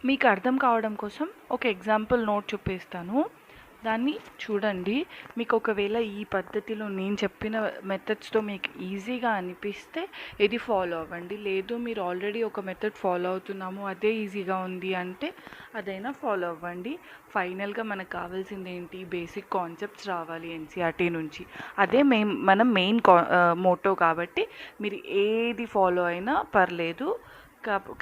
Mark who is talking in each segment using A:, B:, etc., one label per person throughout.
A: మీకు అర్థం కావడం కోసం ఒక ఎగ్జాంపుల్ నోట్ చూపిస్తాను, దాన్ని చూడండి. మీకు ఒకవేళ ఈ పద్ధతిలో నేను చెప్పిన మెథడ్స్తో మీకు ఈజీగా అనిపిస్తే ఇది ఫాలో అవ్వండి. లేదు మీరు ఆల్రెడీ ఒక మెథడ్ ఫాలో అవుతున్నాము, అదే ఈజీగా ఉంది అంటే అదైనా ఫాలో అవ్వండి. ఫైనల్గా మనకు కావాల్సింది ఏంటి? బేసిక్ కాన్సెప్ట్స్ రావాలి ఎన్సీఆర్టీ నుంచి. అదే మనం మెయిన్ మోటో కాబట్టి మీరు ఏది ఫాలో అయినా పర్లేదు.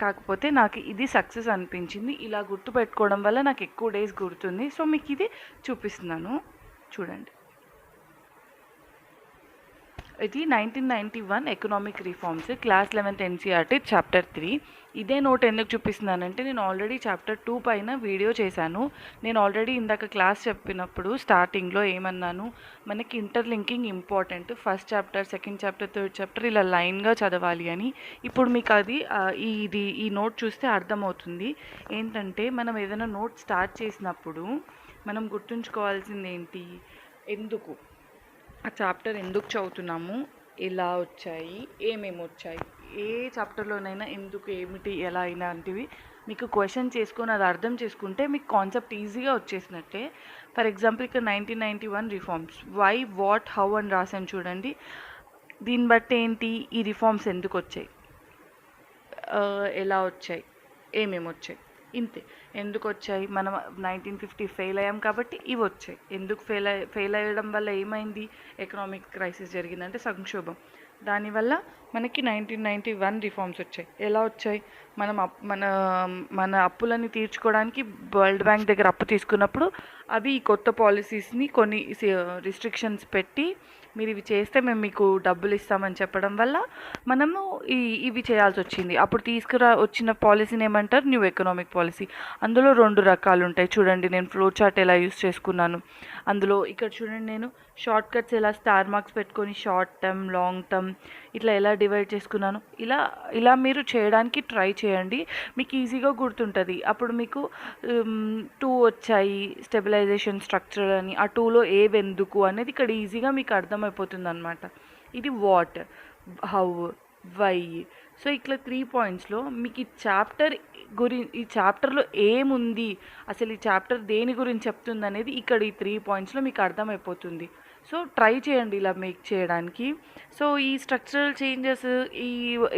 A: కాకపోతే నాకు ఇది సక్సెస్ అనిపించింది. ఇలా గుర్తుపెట్టుకోవడం వల్ల నాకు ఎక్కువ డేస్ గుర్తుంది. సో మీకు ఇది చూపిస్తున్నాను, చూడండి. ఇది 1991 economic reforms, class 11th NCERT chapter 3. ఇదే నోట్ ఎందుకు చూపిస్తున్నానంటే నేను ఆల్రెడీ చాప్టర్ 2 పైన వీడియో చేశాను. నేను ఆల్రెడీ ఇందాక క్లాస్ చెప్పినప్పుడు స్టార్టింగ్లో ఏమన్నాను, మనకి interlinking important, first chapter, second chapter, third chapter ఇలా లైన్గా చదవాలి అని. ఇప్పుడు మీకు అది ఈ నోట్ చూస్తే అర్థమవుతుంది. ఏంటంటే మనం ఏదైనా నోట్ స్టార్ట్ చేసినప్పుడు మనం గుర్తుంచుకోవాల్సింది ఏంటి, ఎందుకు ఆ చాప్టర్ ఎందుకు చదువుతున్నాము, ఎలా వచ్చాయి, ఏమేమి వచ్చాయి, ఏ చాప్టర్లోనైనా ఎందుకు, ఏమిటి, ఎలా ఇలాంటివి మీకు క్వశ్చన్ చేసుకొని అది అర్థం చేసుకుంటే మీకు కాన్సెప్ట్ ఈజీగా వచ్చేసినట్టే. ఫర్ ఎగ్జాంపుల్ ఇక్కడ 1991 రిఫార్మ్స్, వై, వాట్, హౌ అని రాసాను చూడండి. దీన్ని బట్టి ఏంటి, ఈ రిఫార్మ్స్ ఎందుకు వచ్చాయి, ఎలా వచ్చాయి, ఏమేమి వచ్చాయి, ఇంతే. ఎందుకు వచ్చాయి, మనం 1950 ఫెయిల్ అయ్యాం కాబట్టి ఇవి వచ్చాయి. ఎందుకు ఫెయిల్ అయ్యడం వల్ల ఏమైంది, ఎకనామిక్ క్రైసిస్ జరిగిందంటే సంక్షోభం, దానివల్ల మనకి 1991 రిఫార్మ్స్ వచ్చాయి. ఎలా వచ్చాయి, మనం మన అప్పులని తీర్చుకోవడానికి వరల్డ్ బ్యాంక్ దగ్గర అప్పు తీసుకున్నప్పుడు అవి ఈ కొత్త పాలసీస్ని కొన్ని రిస్ట్రిక్షన్స్ పెట్టి మీరు ఇవి చేస్తే మేము మీకు డబ్బులు ఇస్తామని చెప్పడం వల్ల మనము ఇవి చేయాల్సి వచ్చింది. అప్పుడు వచ్చిన పాలసీని ఏమంటారు, న్యూ ఎకనామిక్ పాలసీ. అందులో 2 రకాలు ఉంటాయి చూడండి. నేను ఫ్లో చార్ట్ ఎలా యూస్ చేసుకున్నాను అందులో. ఇక్కడ చూడండి, నేను షార్ట్ కట్స్ ఎలా స్టార్ మార్క్స్ పెట్టుకొని షార్ట్ టర్మ్, లాంగ్ టర్మ్ ఇట్లా ఎలా డివైడ్ చేసుకున్నాను. ఇలా మీరు చేయడానికి ట్రై చేయండి, మీకు ఈజీగా గుర్తుంటుంది. అప్పుడు మీకు 2 వచ్చాయి, స్టెబిలైజేషన్, స్ట్రక్చర్ అని. ఆ 2లో ఏవెందుకు అనేది ఇక్కడ ఈజీగా మీకు అర్థమైపోతుంది అనమాట. ఇది వాట్, హౌ, వై. సో ఇట్లా 3 పాయింట్స్లో మీకు ఈ చాప్టర్లో ఏముంది, అసలు ఈ చాప్టర్ దేని గురించి చెప్తుంది అనేది ఇక్కడ ఈ 3 పాయింట్స్లో మీకు అర్థమైపోతుంది. సో ట్రై చేయండి ఇలా మేక్ చేయడానికి. సో ఈ స్ట్రక్చరల్ చేంజెస్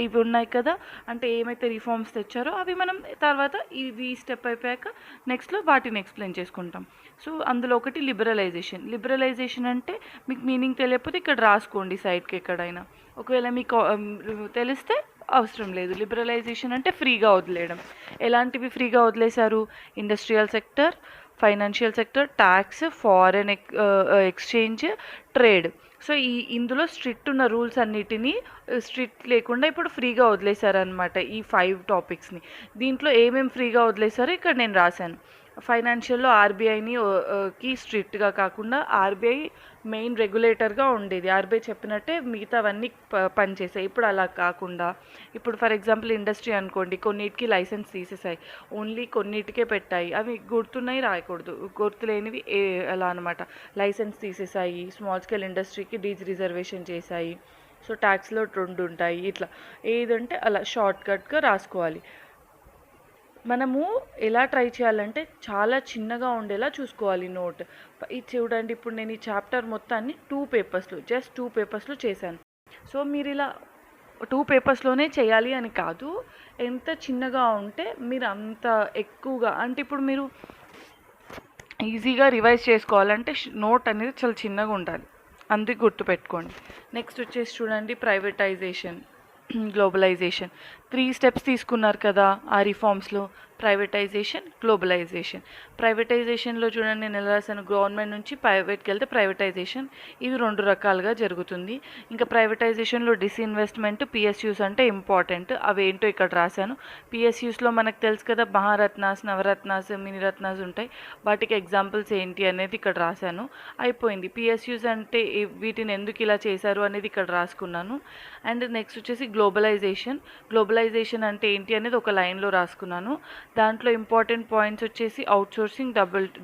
A: ఇవి ఉన్నాయి కదా, అంటే ఏమైతే రిఫార్మ్స్ తెచ్చారో అవి మనం తర్వాత ఇవి స్టెప్ అయిపోయాక నెక్స్ట్లో వాటిని ఎక్స్ప్లెయిన్ చేసుకుంటాం. సో అందులో ఒకటి లిబరలైజేషన్ అంటే మీకు మీనింగ్ తెలియకపోతే ఇక్కడ రాసుకోండి సైడ్కి ఎక్కడైనా. ఒకవేళ మీకు తెలిస్తే అవసరం లేదు. లిబరలైజేషన్ అంటే ఫ్రీగా వదిలేయడం. ఎలాంటివి ఫ్రీగా వదిలేశారు, industrial sector, financial sector, tax, foreign exchange, trade. So ఇందులో స్ట్రిక్ట్ ఉన్న రూల్స్ అన్నిటినీ స్ట్రిక్ట్ లేకుండా ఇప్పుడు ఫ్రీగా వదిలేశారనమాట ఈ 5 టాపిక్స్ని. దీంట్లో ఏమేమి ఫ్రీగా వదిలేశారో ఇక్కడ నేను రాశాను. ఫైనాన్షియల్లో ఆర్బీఐని కి స్ట్రిక్ట్గా కాకుండా ఆర్బీఐ మెయిన్ రెగ్యులేటర్గా ఉండేది. ఆర్బీఐ చెప్పినట్టే మిగతావన్నీ పనిచేసాయి. ఇప్పుడు అలా కాకుండా, ఇప్పుడు ఫర్ ఎగ్జాంపుల్ ఇండస్ట్రీ అనుకోండి, కొన్నిటికి లైసెన్స్ తీసేసాయి, ఓన్లీ కొన్నిటికే పెట్టాయి. అవి గుర్తున్నాయి రాయకూడదు, గుర్తులేనివి అలా అనమాట. లైసెన్స్ తీసేసాయి, స్మాల్ స్కేల్ ఇండస్ట్రీకి రిజర్వేషన్ చేశాయి. సో ట్యాక్స్లో 2 ఉంటాయి. ఇట్లా ఏదంటే అలా షార్ట్కట్గా రాసుకోవాలి. మనము ఎలా ట్రై చేయాలంటే చాలా చిన్నగా ఉండేలా చూసుకోవాలి నోట్. ఇది చూడండి, ఇప్పుడు నేను ఈ చాప్టర్ మొత్తాన్ని 2 పేపర్స్లో, జస్ట్ 2 పేపర్స్లో చేశాను. సో మీరు ఇలా 2 పేపర్స్లోనే చేయాలి అని కాదు, ఎంత చిన్నగా ఉంటే మీరు అంత ఎక్కువగా, అంటే ఇప్పుడు మీరు ఈజీగా రివైజ్ చేసుకోవాలంటే నోట్ అనేది చాలా చిన్నగా ఉండాలి, అందుకు గుర్తుపెట్టుకోండి. నెక్స్ట్ వచ్చేసి చూడండి, ప్రైవేటైజేషన్, గ్లోబలైజేషన్. 3 స్టెప్స్ తీసుకున్నారు కదా ఆ రిఫార్మ్స్లో, ప్రైవేటైజేషన్, గ్లోబలైజేషన్. ప్రైవేటైజేషన్లో చూడండి నేను ఎలా రాశాను, గవర్నమెంట్ నుంచి ప్రైవేట్కి వెళ్తే ప్రైవేటైజేషన్. ఇది 2 రకాలుగా జరుగుతుంది. ఇంకా ప్రైవేటైజేషన్లో డిస్ఇన్వెస్ట్మెంట్, పిఎస్యూస్ అంటే ఇంపార్టెంట్, అవేంటో ఇక్కడ రాశాను. పిఎస్యూస్లో మనకు తెలుసు కదా, మహారత్నాస్, నవరత్నాస్, మినిరత్నాస్ ఉంటాయి, వాటికి ఎగ్జాంపుల్స్ ఏంటి అనేది ఇక్కడ రాశాను. అయిపోయింది. పిఎస్యూస్ అంటే వీటిని ఎందుకు ఇలా చేశారు అనేది ఇక్కడ రాసుకున్నాను. అండ్ నెక్స్ట్ వచ్చేసి గ్లోబలైజేషన్. గ్లోబలైజేషన్ అంటే ఏంటి అనేది ఒక లైన్లో రాసుకున్నాను. దాంట్లో ఇంపార్టెంట్ పాయింట్స్ వచ్చేసి అవుట్సోర్సింగ్,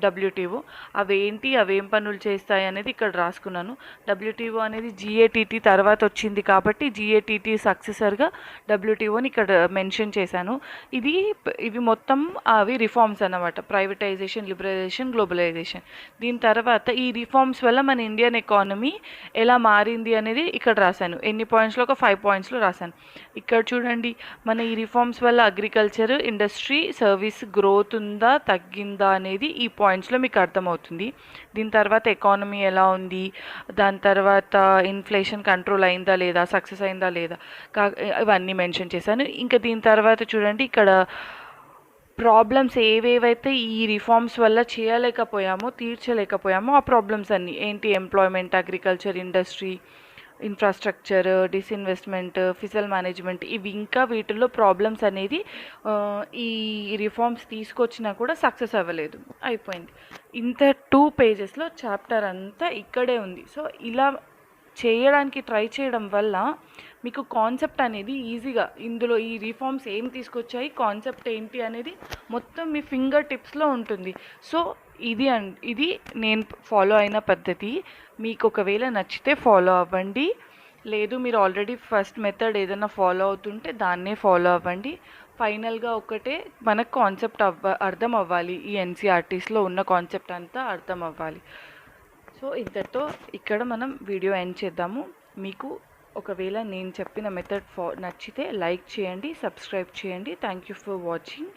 A: డబ్ల్యూటీఓ అవేం పనులు చేస్తాయి అనేది ఇక్కడ రాసుకున్నాను. డబ్ల్యూటీఓ అనేది జిఏటిటి తర్వాత వచ్చింది కాబట్టి జిఏటిటి సక్సెసర్గా డబ్ల్యూటీఓని ఇక్కడ మెన్షన్ చేశాను. ఇవి మొత్తం అవి రిఫార్మ్స్ అన్నమాట. Privatisation, liberalisation, globalisation. దీని తర్వాత ఈ రిఫార్మ్స్ వల్ల మన ఇండియన్ ఎకానమీ ఎలా మారింది అనేది ఇక్కడ రాశాను. ఎన్ని పాయింట్స్లో? ఒక 5 పాయింట్స్లో రాశాను. ఇక్కడ చూడండి, మన ఈ రిఫార్మ్స్ వల్ల అగ్రికల్చర్, ఇండస్ట్రీ, సర్వీస్ గ్రోత్ ఉందా తగ్గిందా అనేది ఈ పాయింట్స్లో మీకు అర్థమవుతుంది. దీని తర్వాత ఎకానమీ ఎలా ఉంది, దాని తర్వాత ఇన్ఫ్లేషన్ కంట్రోల్ అయిందా లేదా, సక్సెస్ అయిందా లేదా, ఇవన్నీ మెన్షన్ చేశాను. ఇంకా దీని తర్వాత చూడండి, ఇక్కడ ప్రాబ్లమ్స్ ఏవేవైతే ఈ రిఫార్మ్స్ వల్ల తీర్చలేకపోయామో ఆ ప్రాబ్లమ్స్ అన్నీ ఏంటి? Employment, agriculture, industry, infrastructure, disinvestment, physical management, ఇవి ఇంకా వీటిల్లో ప్రాబ్లమ్స్ అనేది ఈ రిఫార్మ్స్ తీసుకొచ్చినా కూడా సక్సెస్ అవ్వలేదు, అయిపోయింది. ఇంత 2 పేజెస్లో చాప్టర్ అంతా ఇక్కడే ఉంది. సో ఇలా చేయడానికి ట్రై చేయడం వల్ల మీకు కాన్సెప్ట్ అనేది ఈజీగా, ఇందులో ఈ రిఫార్మ్స్ ఏం తీసుకొచ్చాయి, కాన్సెప్ట్ ఏంటి అనేది మొత్తం మీ ఫింగర్ టిప్స్లో ఉంటుంది. సో ఇది నేను ఫాలో అయిన పద్ధతి. మీకు ఒకవేళ నచ్చితే ఫాలో అవ్వండి, లేదు మీరు ఆల్రెడీ ఫస్ట్ మెథడ్ ఏదైనా ఫాలో అవుతుంటే దాన్నే ఫాలో అవ్వండి. ఫైనల్గా ఒకటే, మనకు కాన్సెప్ట్ అర్థం అవ్వాలి. ఈ ఎన్సీఆర్టీస్లో ఉన్న కాన్సెప్ట్ అంతా అర్థం అవ్వాలి. సో ఇంతతో ఇక్కడ మనం వీడియో ఎండ్ చేద్దాము. మీకు ఒకవేళ నేను చెప్పిన మెథడ్ నచ్చితే లైక్ చేయండి, సబ్స్క్రైబ్ చేయండి. Thank you for watching.